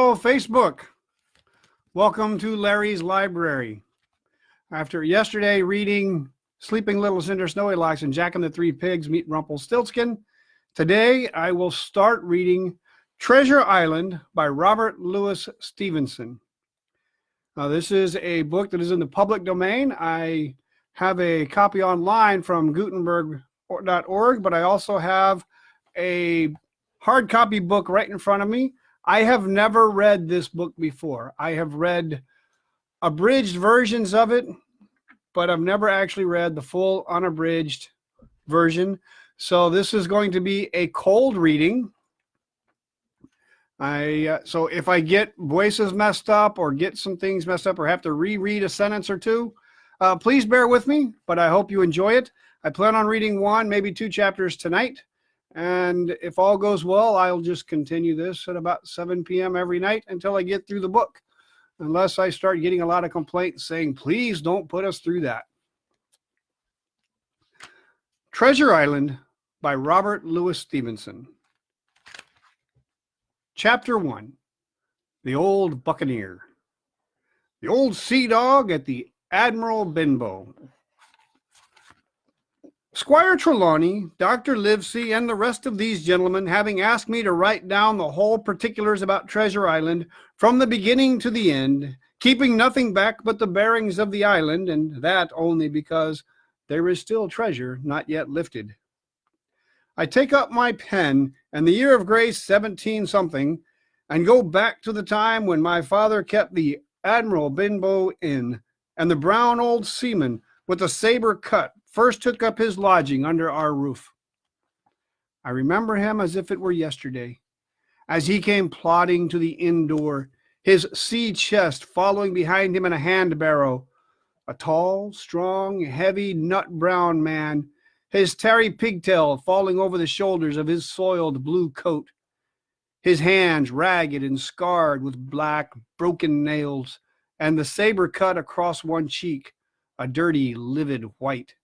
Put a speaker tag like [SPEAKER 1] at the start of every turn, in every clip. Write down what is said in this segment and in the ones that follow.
[SPEAKER 1] Hello, Facebook. Welcome to Larry's Library. After yesterday reading Sleeping Little Cinder Snowy Locks and Jack and the Three Pigs Meet Rumpelstiltskin, today I will start reading Treasure Island by Robert Louis Stevenson. Now, this is a book that is in the public domain. I have a copy online from Gutenberg.org, but I also have a hard copy book right in front of me. I have never read this book before. I have read abridged versions of it, but I've never actually read the full unabridged version. So this is going to be a cold reading. So if I get voices messed up or get some things messed up or have to reread a sentence or two, please bear with me, but I hope you enjoy it. I plan on reading one, maybe two chapters tonight. And if all goes well, I'll just continue this at about 7 p.m. every night until I get through the book, unless I start getting a lot of complaints saying, please don't put us through that. Treasure Island by Robert Louis Stevenson. Chapter 1, The Old Buccaneer. The old sea dog at the Admiral Benbow. Squire Trelawney, Dr. Livesey, and the rest of these gentlemen, having asked me to write down the whole particulars about Treasure Island from the beginning to the end, keeping nothing back but the bearings of the island, and that only because there is still treasure not yet lifted. I take up my pen and the year of grace 17-something, and go back to the time when my father kept the Admiral Benbow Inn, and the brown old seaman with the saber cut first took up his lodging under our roof. I remember him as if it were yesterday, as he came plodding to the inn door, his sea chest following behind him in a hand barrow, a tall, strong, heavy, nut-brown man, his tarry pigtail falling over the shoulders of his soiled blue coat, his hands ragged and scarred with black, broken nails, and the saber cut across one cheek, a dirty, livid white.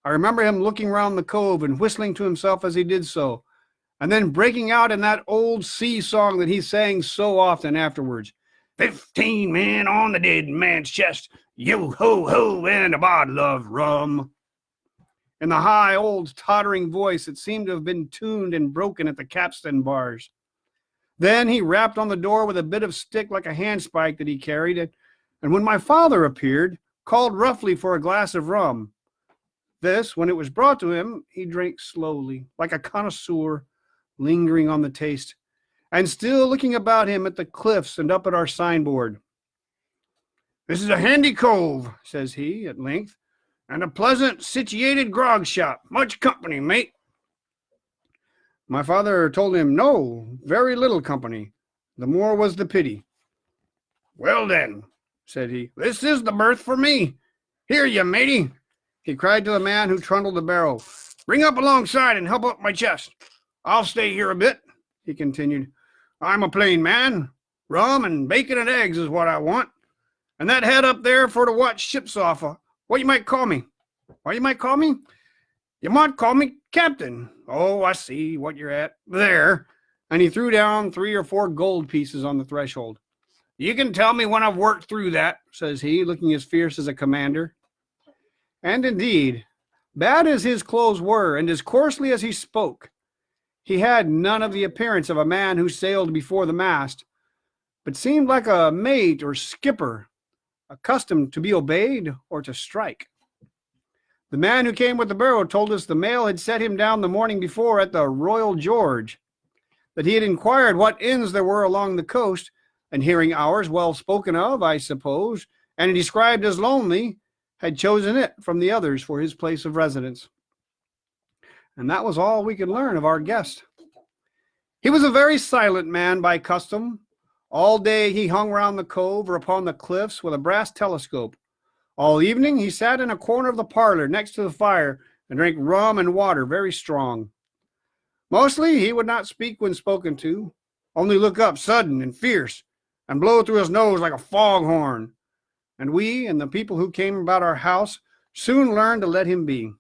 [SPEAKER 1] I remember him looking round the cove and whistling to himself as he did so, and then breaking out in that old sea song that he sang so often afterwards. 15 men on the dead man's chest, yo-ho-ho, and a bottle of rum. In the high, old, tottering voice that seemed to have been tuned and broken at the capstan bars. Then he rapped on the door with a bit of stick like a handspike that he carried, and when my father appeared, called roughly for a glass of rum. This, when it was brought to him, he drank slowly, like a connoisseur, lingering on the taste, and still looking about him at the cliffs and up at our signboard. "This is a handy cove," says he, at length, "and a pleasant situated grog shop. Much company, mate." My father told him no, very little company. The more was the pity. "Well then," said he, "this is the berth for me. Here, you matey," he cried to the man who trundled the barrow. "Bring up alongside and help up my chest. I'll stay here a bit," he continued. "I'm a plain man. Rum and bacon and eggs is what I want. And that head up there for to watch ships off of. What you might call me? What you might call me? You might call me Captain. Oh, I see what you're at. There." And he threw down 3 or 4 gold pieces on the threshold. "You can tell me when I've worked through that," says he, looking as fierce as a commander. And indeed, bad as his clothes were, and as coarsely as he spoke, he had none of the appearance of a man who sailed before the mast, but seemed like a mate or skipper, accustomed to be obeyed or to strike. The man who came with the barrow told us the mail had set him down the morning before at the Royal George, that he had inquired what inns there were along the coast, and hearing ours well spoken of, I suppose, and described as lonely, had chosen it from the others for his place of residence. And that was all we could learn of our guest. He was a very silent man by custom. All day he hung round the cove or upon the cliffs with a brass telescope. All evening he sat in a corner of the parlor next to the fire and drank rum and water very strong. Mostly he would not speak when spoken to, only look up sudden and fierce, and blow through his nose like a foghorn. And we and the people who came about our house soon learned to let him be.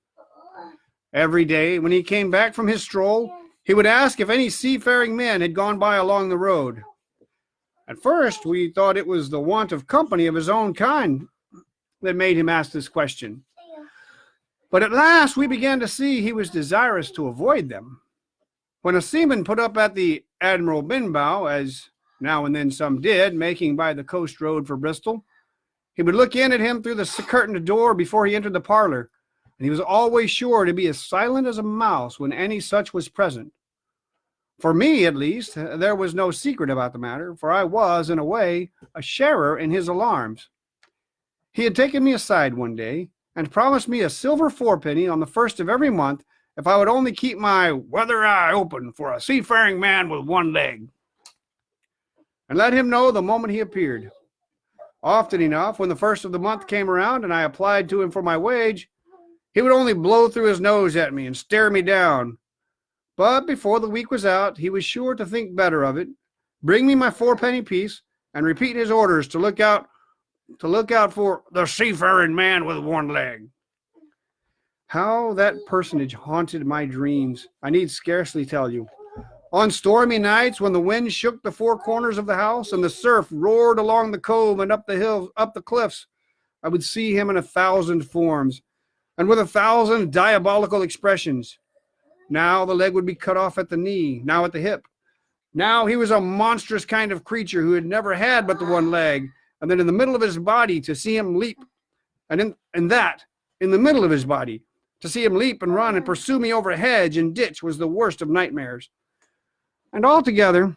[SPEAKER 1] Every day when he came back from his stroll, he would ask if any seafaring men had gone by along the road. At first, we thought it was the want of company of his own kind that made him ask this question. But at last, we began to see he was desirous to avoid them. When a seaman put up at the Admiral Benbow, as now and then some did, making by the coast road for Bristol, he would look in at him through the curtained door before he entered the parlor, and he was always sure to be as silent as a mouse when any such was present. For me, at least, there was no secret about the matter, for I was, in a way, a sharer in his alarms. He had taken me aside one day, and promised me a silver fourpenny on the first of every month if I would only keep my weather eye open for a seafaring man with one leg, and let him know the moment he appeared. Often enough, when the first of the month came around and I applied to him for my wage, he would only blow through his nose at me and stare me down. But before the week was out, he was sure to think better of it, bring me my fourpenny piece, and repeat his orders to look out for the seafaring man with one leg. How that personage haunted my dreams, I need scarcely tell you. On stormy nights, when the wind shook the four corners of the house and the surf roared along the cove and up the hills, up the cliffs, I would see him in 1,000 forms and with 1,000 diabolical expressions. Now the leg would be cut off at the knee, now at the hip. Now he was a monstrous kind of creature who had never had but the one leg, and then in the middle of his body to see him leap, and in the middle of his body, to see him leap and run and pursue me over hedge and ditch was the worst of nightmares. And altogether,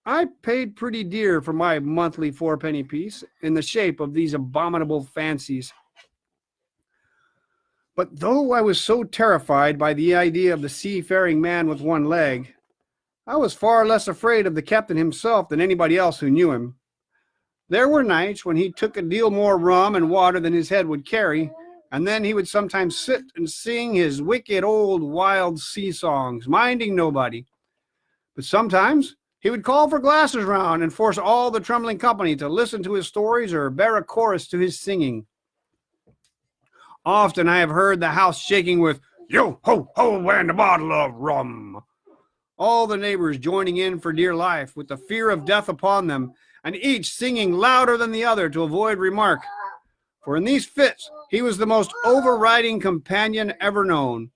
[SPEAKER 1] I paid pretty dear for my monthly fourpenny piece in the shape of these abominable fancies. But though I was so terrified by the idea of the seafaring man with one leg, I was far less afraid of the captain himself than anybody else who knew him. There were nights when he took a deal more rum and water than his head would carry, and then he would sometimes sit and sing his wicked old wild sea songs, minding nobody. But sometimes he would call for glasses round and force all the trembling company to listen to his stories or bear a chorus to his singing. Often I have heard the house shaking with, "Yo, ho, ho, and a bottle of rum." All the neighbors joining in for dear life, with the fear of death upon them, and each singing louder than the other to avoid remark. For in these fits, he was the most overriding companion ever known.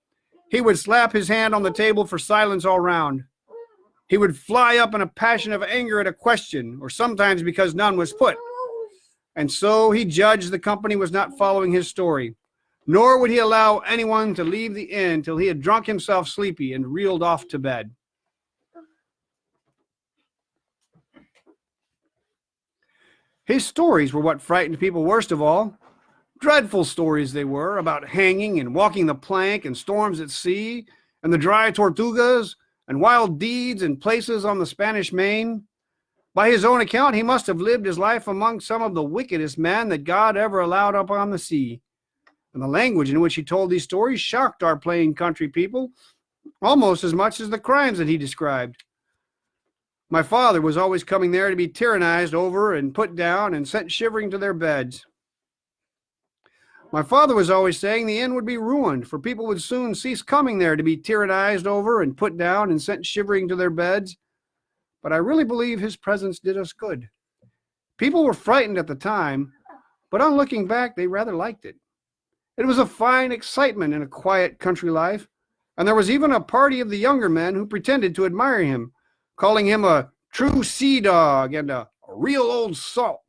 [SPEAKER 1] He would slap his hand on the table for silence all round. He would fly up in a passion of anger at a question, or sometimes because none was put. And so he judged the company was not following his story, nor would he allow anyone to leave the inn till he had drunk himself sleepy and reeled off to bed. His stories were what frightened people worst of all. Dreadful stories they were, about hanging and walking the plank and storms at sea and the dry Tortugas and wild deeds and places on the Spanish Main. By his own account, he must have lived his life among some of the wickedest men that God ever allowed upon the sea. And the language in which he told these stories shocked our plain country people almost as much as the crimes that he described. My father was always coming there to be tyrannized over and put down and sent shivering to their beds. My father was always saying the inn would be ruined, for people would soon cease coming there to be tyrannized over and put down and sent shivering to their beds. But I really believe his presence did us good. People were frightened at the time, but on looking back, they rather liked it. It was a fine excitement in a quiet country life, and there was even a party of the younger men who pretended to admire him, calling him a true sea dog and a real old salt,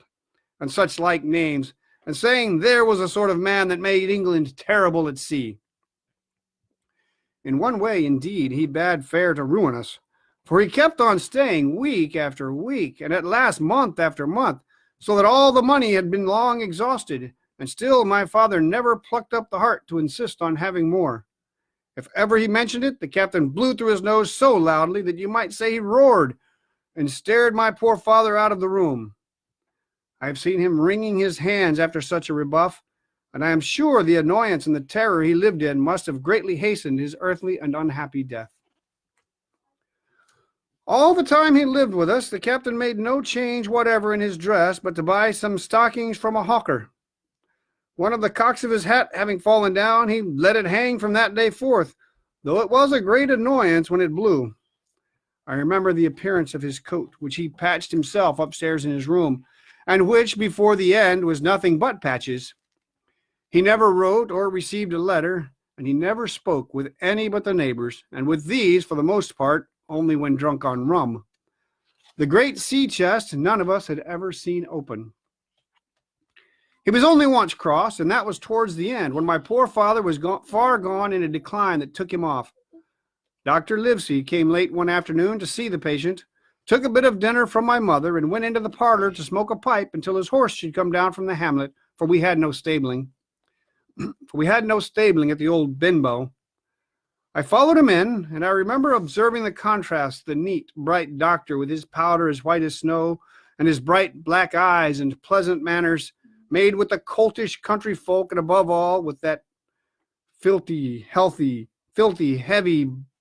[SPEAKER 1] and such like names, and saying there was a sort of man that made England terrible at sea. In one way, indeed, he bade fair to ruin us, for he kept on staying week after week, and at last month after month, so that all the money had been long exhausted, and still my father never plucked up the heart to insist on having more. If ever he mentioned it, the captain blew through his nose so loudly that you might say he roared, and stared my poor father out of the room. I have seen him wringing his hands after such a rebuff, and I am sure the annoyance and the terror he lived in must have greatly hastened his earthly and unhappy death. All the time he lived with us, the captain made no change whatever in his dress but to buy some stockings from a hawker. One of the cocks of his hat having fallen down, he let it hang from that day forth, though it was a great annoyance when it blew. I remember the appearance of his coat, which he patched himself upstairs in his room, and which, before the end, was nothing but patches. He never wrote or received a letter, and he never spoke with any but the neighbors, and with these, for the most part, only when drunk on rum. The great sea chest none of us had ever seen open. He was only once crossed, and that was towards the end, when my poor father was far gone in a decline that took him off. Dr. Livesey came late one afternoon to see the patient, took a bit of dinner from my mother, and went into the parlor to smoke a pipe until his horse should come down from the hamlet, for we had no stabling. At the old Benbow. I followed him in, and I remember observing the contrast, the neat, bright doctor with his powder as white as snow, and his bright black eyes and pleasant manners, made with the coltish country folk, and above all, with that filthy, heavy,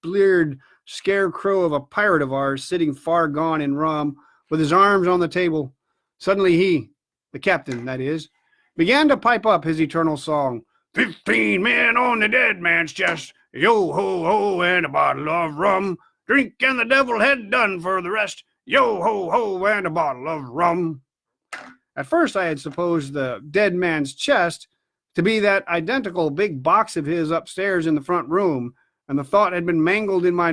[SPEAKER 1] bleared scarecrow of a pirate of ours, sitting far gone in rum, with his arms on the table. Suddenly he, the captain, that is, began to pipe up his eternal song. 15 men on the dead man's chest, yo ho ho, and a bottle of rum. Drink and the devil had done for the rest, yo ho ho, and a bottle of rum. At first I had supposed the dead man's chest to be that identical big box of his upstairs in the front room, and the thought had been mingled in my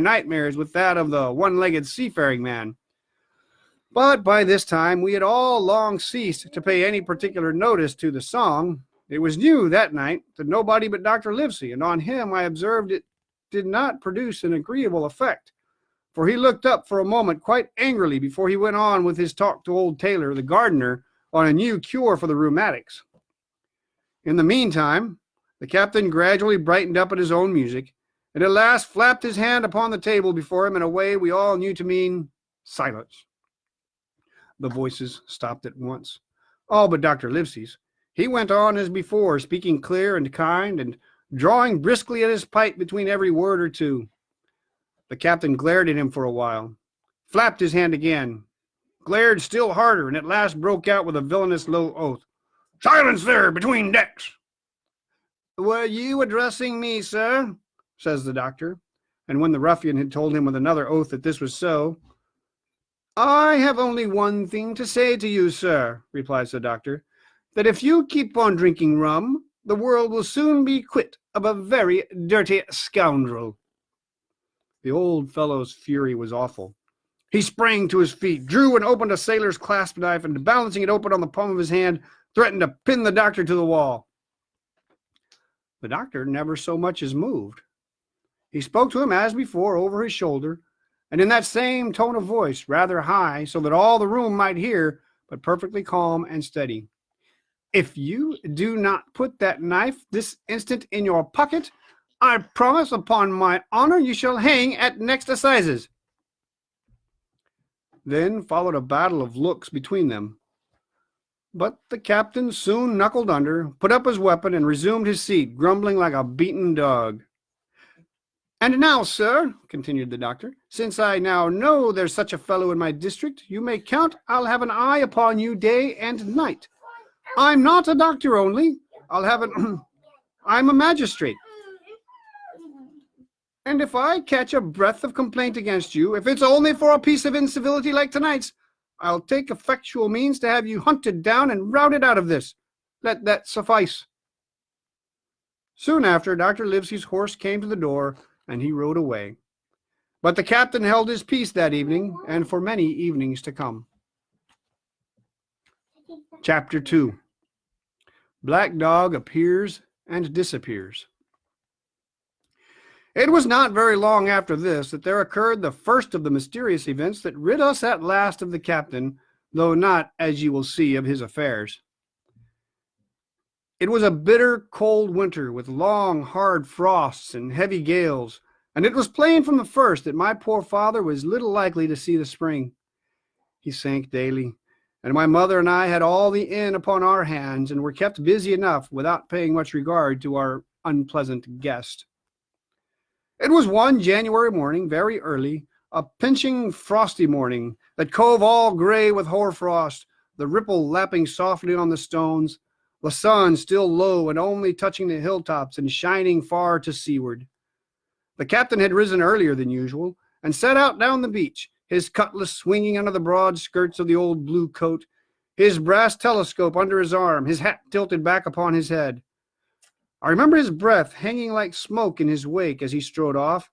[SPEAKER 1] nightmares with that of the one-legged seafaring man. But by this time we had all long ceased to pay any particular notice to the song. It was new that night to nobody but Dr. Livesey, and on him I observed it did not produce an agreeable effect, for he looked up for a moment quite angrily before he went on with his talk to old Taylor, the gardener, on a new cure for the rheumatics. In the meantime, the captain gradually brightened up at his own music, and at last flapped his hand upon the table before him in a way we all knew to mean silence. The voices stopped at once, all but Dr. Livesey's. He went on as before, speaking clear and kind, and drawing briskly at his pipe between every word or two. The captain glared at him for a while, flapped his hand again, glared still harder, and at last broke out with a villainous low oath. "Silence there, between decks!" "Were you addressing me, sir?" says the doctor. And when the ruffian had told him with another oath that this was so, "I have only one thing to say to you, sir," replies the doctor, "that if you keep on drinking rum, the world will soon be quit of a very dirty scoundrel." The old fellow's fury was awful. He sprang to his feet, drew and opened a sailor's clasp knife, and balancing it open on the palm of his hand, threatened to pin the doctor to the wall. The doctor never so much as moved. He spoke to him as before over his shoulder, and in that same tone of voice, rather high, so that all the room might hear, but perfectly calm and steady. "If you do not put that knife this instant in your pocket, I promise upon my honor you shall hang at next assizes." Then followed a battle of looks between them. But the captain soon knuckled under, put up his weapon, and resumed his seat, grumbling like a beaten dog. "And now, sir," continued the doctor, "since I now know there's such a fellow in my district, you may count I'll have an eye upon you day and night. I'm not a doctor only, I'm a magistrate. And if I catch a breath of complaint against you, if it's only for a piece of incivility like tonight's, I'll take effectual means to have you hunted down and routed out of this. Let that suffice." Soon after, Dr. Livesey's horse came to the door, and he rode away. But the captain held his peace that evening, and for many evenings to come. Chapter 2. Black Dog appears and disappears. It was not very long after this that there occurred the first of the mysterious events that rid us at last of the captain, though not, as you will see, of his affairs. It was a bitter, cold winter, with long, hard frosts and heavy gales, and it was plain from the first that my poor father was little likely to see the spring. He sank daily, and my mother and I had all the inn upon our hands, and were kept busy enough without paying much regard to our unpleasant guest. It was one January morning, very early, a pinching, frosty morning, that cove all gray with hoarfrost, the ripple lapping softly on the stones, the sun still low and only touching the hilltops and shining far to seaward. The captain had risen earlier than usual and set out down the beach, his cutlass swinging under the broad skirts of the old blue coat, his brass telescope under his arm, his hat tilted back upon his head. I remember his breath hanging like smoke in his wake as he strode off,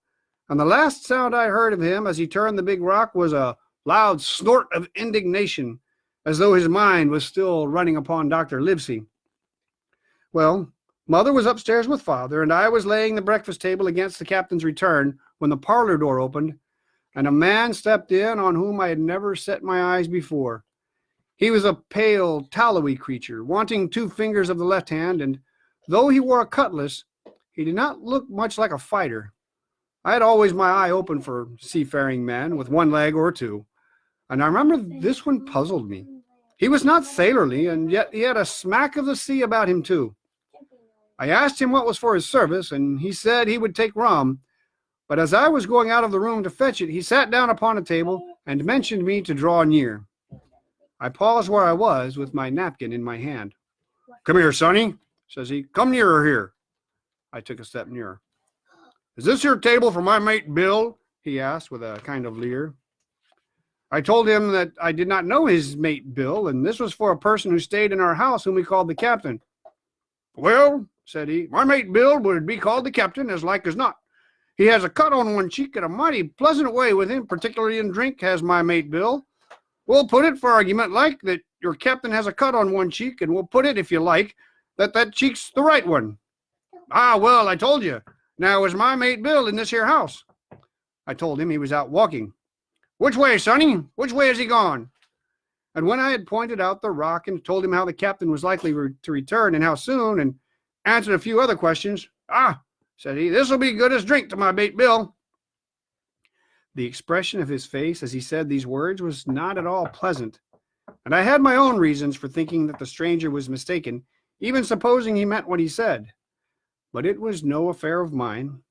[SPEAKER 1] and the last sound I heard of him as he turned the big rock was a loud snort of indignation, as though his mind was still running upon Dr. Livesey. Well, Mother was upstairs with Father, and I was laying the breakfast table against the captain's return when the parlor door opened, and a man stepped in on whom I had never set my eyes before. He was a pale, tallowy creature, wanting 2 fingers of the left hand, and though he wore a cutlass, he did not look much like a fighter. I had always my eye open for seafaring men with 1 leg or 2, and I remember this one puzzled me. He was not sailorly, and yet he had a smack of the sea about him too. I asked him what was for his service, and he said he would take rum, but as I was going out of the room to fetch it, he sat down upon a table and mentioned me to draw near. I paused where I was with my napkin in my hand. "Come here, Sonny," says he. "Come nearer here." I took a step nearer. "Is this your table for my mate Bill?" he asked with a kind of leer. I told him that I did not know his mate Bill, and this was for a person who stayed in our house whom we called the captain. "Well," said he, "my mate Bill would be called the captain as like as not. He has a cut on 1 cheek and a mighty pleasant way with him, particularly in drink, has my mate Bill. We'll put it for argument like that your captain has a cut on 1 cheek, and we'll put it, if you like, that cheek's the right one." "Ah, well, I told you. Now, is my mate Bill in this here house?" I told him he was out walking. "Which way, Sonny? Which way has he gone?" And when I had pointed out the rock and told him how the captain was likely to return and how soon, and answered a few other questions, "Ah," said he, "this'll be good as drink to my mate Bill." The expression of his face as he said these words was not at all pleasant, and I had my own reasons for thinking that the stranger was mistaken, even supposing he meant what he said. But it was no affair of mine,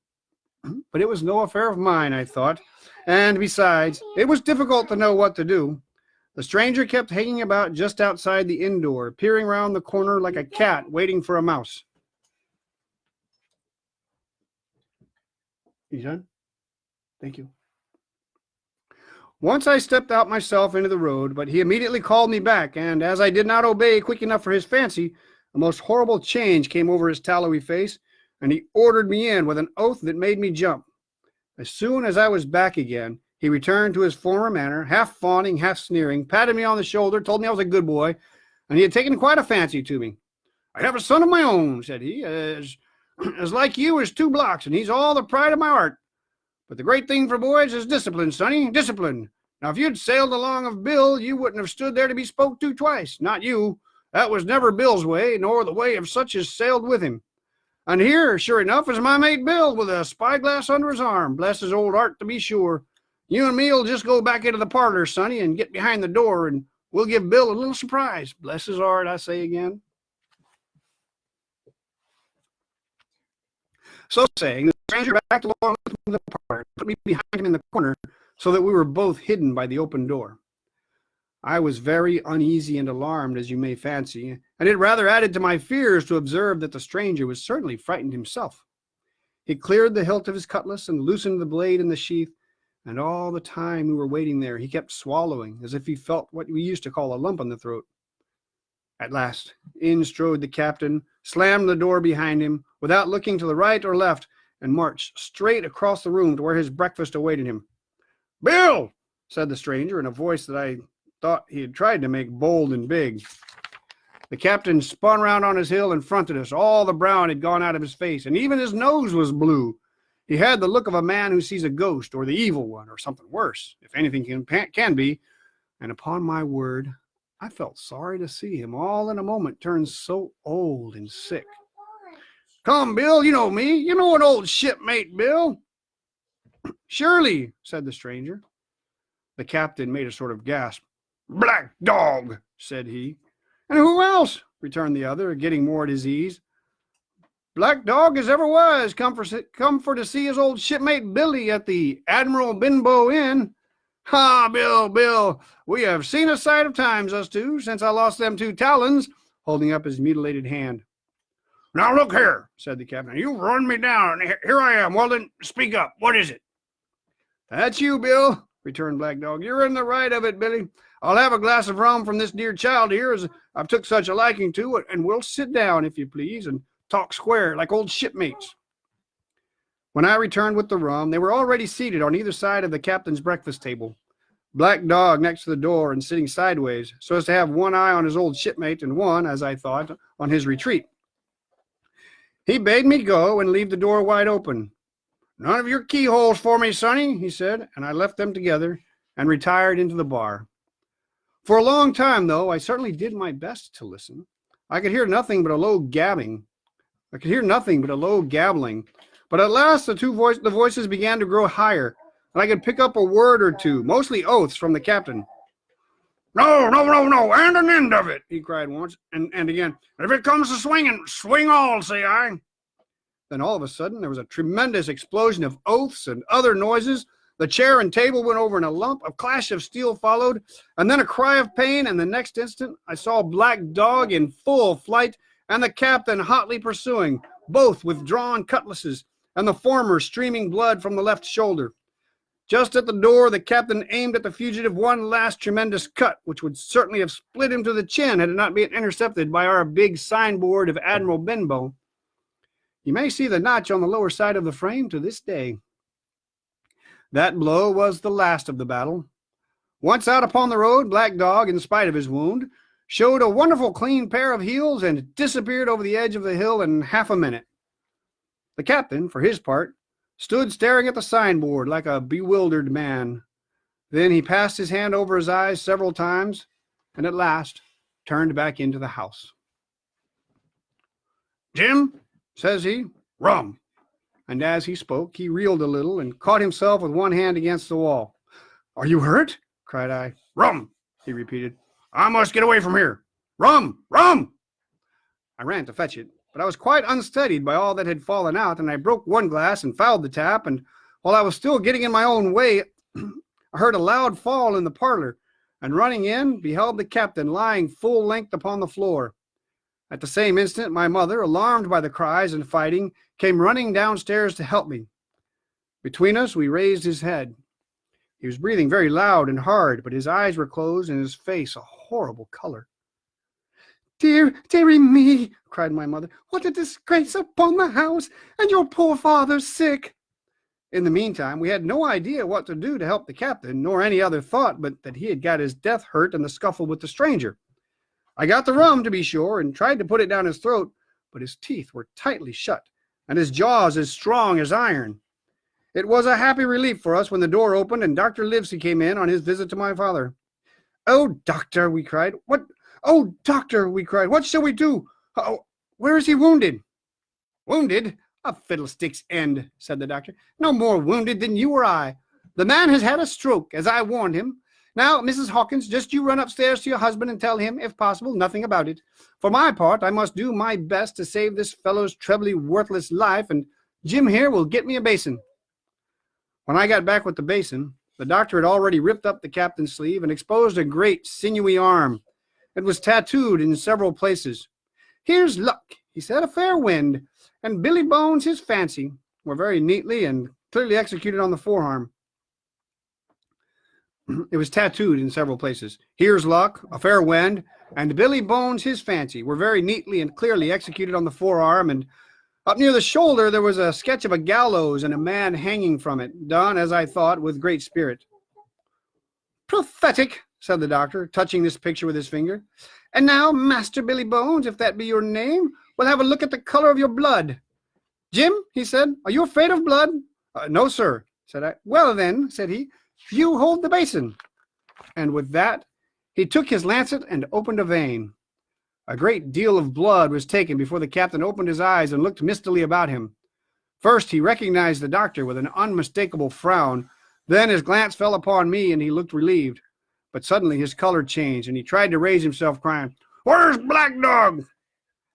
[SPEAKER 1] I thought, and besides, it was difficult to know what to do. The stranger kept hanging about just outside the inn door, peering round the corner like a cat waiting for a mouse. You done? Thank you. Once I stepped out myself into the road, but he immediately called me back, and as I did not obey quick enough for his fancy, a most horrible change came over his tallowy face, and he ordered me in with an oath that made me jump. As soon as I was back again, he returned to his former manner, half fawning, half sneering, patted me on the shoulder, told me I was a good boy, and he had taken quite a fancy to me. "I have a son of my own," said he, as like you as 2 blocks, and he's all the pride of my heart. But the great thing for boys is discipline, Sonny, discipline. Now, if you'd sailed along of Bill, you wouldn't have stood there to be spoke to twice. Not you. That was never Bill's way, nor the way of such as sailed with him. And here, sure enough, is my mate Bill with a spyglass under his arm. Bless his old heart, to be sure. You and me'll just go back into the parlor, Sonny, and get behind the door, and we'll give Bill a little surprise. Bless his heart, I say again." So saying, the stranger backed along with me to the parlor, put me behind him in the corner, so that we were both hidden by the open door. I was very uneasy and alarmed, as you may fancy, and it rather added to my fears to observe that the stranger was certainly frightened himself. He cleared the hilt of his cutlass and loosened the blade in the sheath, and all the time we were waiting there, he kept swallowing, as if he felt what we used to call a lump in the throat. At last, in strode the captain, slammed the door behind him, without looking to the right or left, and marched straight across the room to where his breakfast awaited him. "Bill," said the stranger in a voice that I thought he had tried to make bold and big. The captain spun round on his heel and fronted us. All the brown had gone out of his face, and even his nose was blue. He had the look of a man who sees a ghost, or the evil one, or something worse, if anything can be, and upon my word, I felt sorry to see him all in a moment turn so old and sick. "Come, Bill, you know me. You know an old shipmate, Bill." "Surely," said the stranger. The captain made a sort of gasp. "Black dog," said he. "And who else?" returned the other, getting more at his ease. "Black dog as ever was, come for to see his old shipmate Billy at the Admiral Benbow Inn. Ha, Bill, we have seen a sight of times, us two, since I lost them 2 talons," holding up his mutilated hand. Now look here, said the captain. You've run me down. Here I am. Well then, speak up. What is it? That's you, Bill, returned Black Dog. You're in the right of it, Billy. I'll have a glass of rum from this dear child here, as I've took such a liking to it, and we'll sit down, if you please, and talk square like old shipmates. When I returned with the rum, they were already seated on either side of the captain's breakfast table. Black Dog next to the door and sitting sideways, so as to have one eye on his old shipmate and one, as I thought, on his retreat. He bade me go and leave the door wide open. None of your keyholes for me, Sonny, he said, and I left them together and retired into the bar. For a long time, though, I certainly did my best to listen. I could hear nothing but a low gabbling. But at last the voices began to grow higher, and I could pick up a word or two, mostly oaths from the captain. No, and an end of it, he cried once, and again. If it comes to swinging, swing all, say I. Then all of a sudden there was a tremendous explosion of oaths and other noises. The chair and table went over in a lump, a clash of steel followed, and then a cry of pain, and the next instant I saw Black Dog in full flight and the captain hotly pursuing, both with drawn cutlasses, and the former streaming blood from the left shoulder. Just at the door, the captain aimed at the fugitive one last tremendous cut, which would certainly have split him to the chin had it not been intercepted by our big signboard of Admiral Benbow. You may see the notch on the lower side of the frame to this day. That blow was the last of the battle. Once out upon the road, Black Dog, in spite of his wound, showed a wonderful clean pair of heels and disappeared over the edge of the hill in half a minute. The captain, for his part, stood staring at the signboard like a bewildered man. Then he passed his hand over his eyes several times and at last turned back into the house. Jim, says he, rum. And as he spoke, he reeled a little and caught himself with one hand against the wall. Are you hurt? Cried I. Rum, he repeated. I must get away from here. Rum, rum! I ran to fetch it, but I was quite unsteadied by all that had fallen out, and I broke one glass and fouled the tap, and while I was still getting in my own way, I heard a loud fall in the parlor, and running in, beheld the captain lying full length upon the floor. At the same instant, my mother, alarmed by the cries and fighting, came running downstairs to help me. Between us, we raised his head. He was breathing very loud and hard, but his eyes were closed and his face a horrible color. Dearie me, cried my mother, what a disgrace upon the house, and your poor father sick. In the meantime, we had no idea what to do to help the captain, nor any other thought but that he had got his death hurt in the scuffle with the stranger. I got the rum, to be sure, and tried to put it down his throat, but his teeth were tightly shut, and his jaws as strong as iron. It was a happy relief for us when the door opened and Dr. Livesey came in on his visit to my father. Oh, doctor, we cried. What shall we do? Where is he wounded? Wounded? A fiddlestick's end, said the doctor. No more wounded than you or I. The man has had a stroke, as I warned him. Now, Mrs. Hawkins, just you run upstairs to your husband and tell him, if possible, nothing about it. For my part, I must do my best to save this fellow's trebly worthless life, and Jim here will get me a basin. When I got back with the basin, the doctor had already ripped up the captain's sleeve and exposed a great sinewy arm. It was tattooed in several places. Here's luck, he said, a fair wind, and Billy Bones his fancy, were very neatly and clearly executed on the forearm. It was tattooed in several places. Here's luck, a fair wind, and Billy Bones his fancy were very neatly and clearly executed on the forearm, and up near the shoulder there was a sketch of a gallows and a man hanging from it, done, as I thought, with great spirit. Prophetic, said the doctor, touching this picture with his finger. And now, Master Billy Bones, if that be your name, we'll have a look at the color of your blood. Jim, he said, are you afraid of blood? No, sir, said I. Well, then, said he, you hold the basin. And with that, he took his lancet and opened a vein. A great deal of blood was taken before the captain opened his eyes and looked mistily about him. First, he recognized the doctor with an unmistakable frown. Then his glance fell upon me, and he looked relieved. But suddenly his color changed, and he tried to raise himself, crying, Where's Black Dog?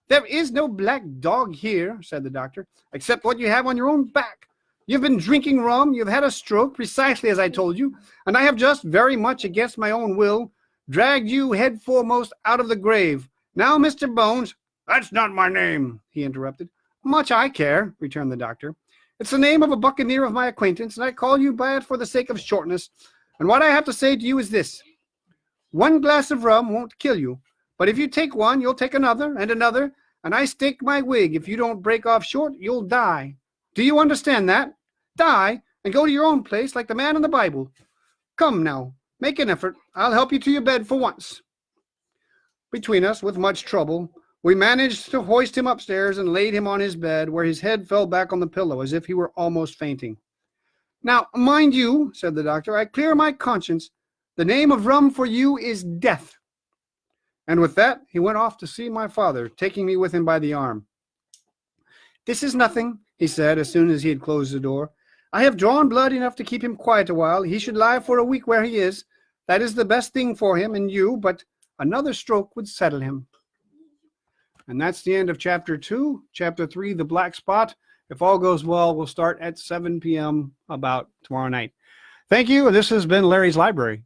[SPEAKER 1] There is no Black Dog here, said the doctor, except what you have on your own back. You've been drinking rum, you've had a stroke, precisely as I told you, and I have just, very much against my own will, dragged you head foremost out of the grave. Now, Mr. Bones, That's not my name, he interrupted. Much I care, returned the doctor. It's the name of a buccaneer of my acquaintance, and I call you by it for the sake of shortness. And what I have to say to you is this. One glass of rum won't kill you, but if you take one, you'll take another, and I stake my wig if you don't break off short, you'll die. Do you understand that? Die, and go to your own place like the man in the Bible. Come now, make an effort. I'll help you to your bed for once. Between us, with much trouble, we managed to hoist him upstairs and laid him on his bed, where his head fell back on the pillow as if he were almost fainting. Now, mind you, said the doctor, I clear my conscience. The name of rum for you is death. And with that, he went off to see my father, taking me with him by the arm. This is nothing, he said, as soon as he had closed the door. I have drawn blood enough to keep him quiet a while. He should lie for a week where he is. That is the best thing for him and you, but another stroke would settle him. And that's the end of Chapter 2. Chapter 3, The Black Spot. If all goes well, we'll start at 7 p.m. about tomorrow night. Thank you. This has been Larry's Library.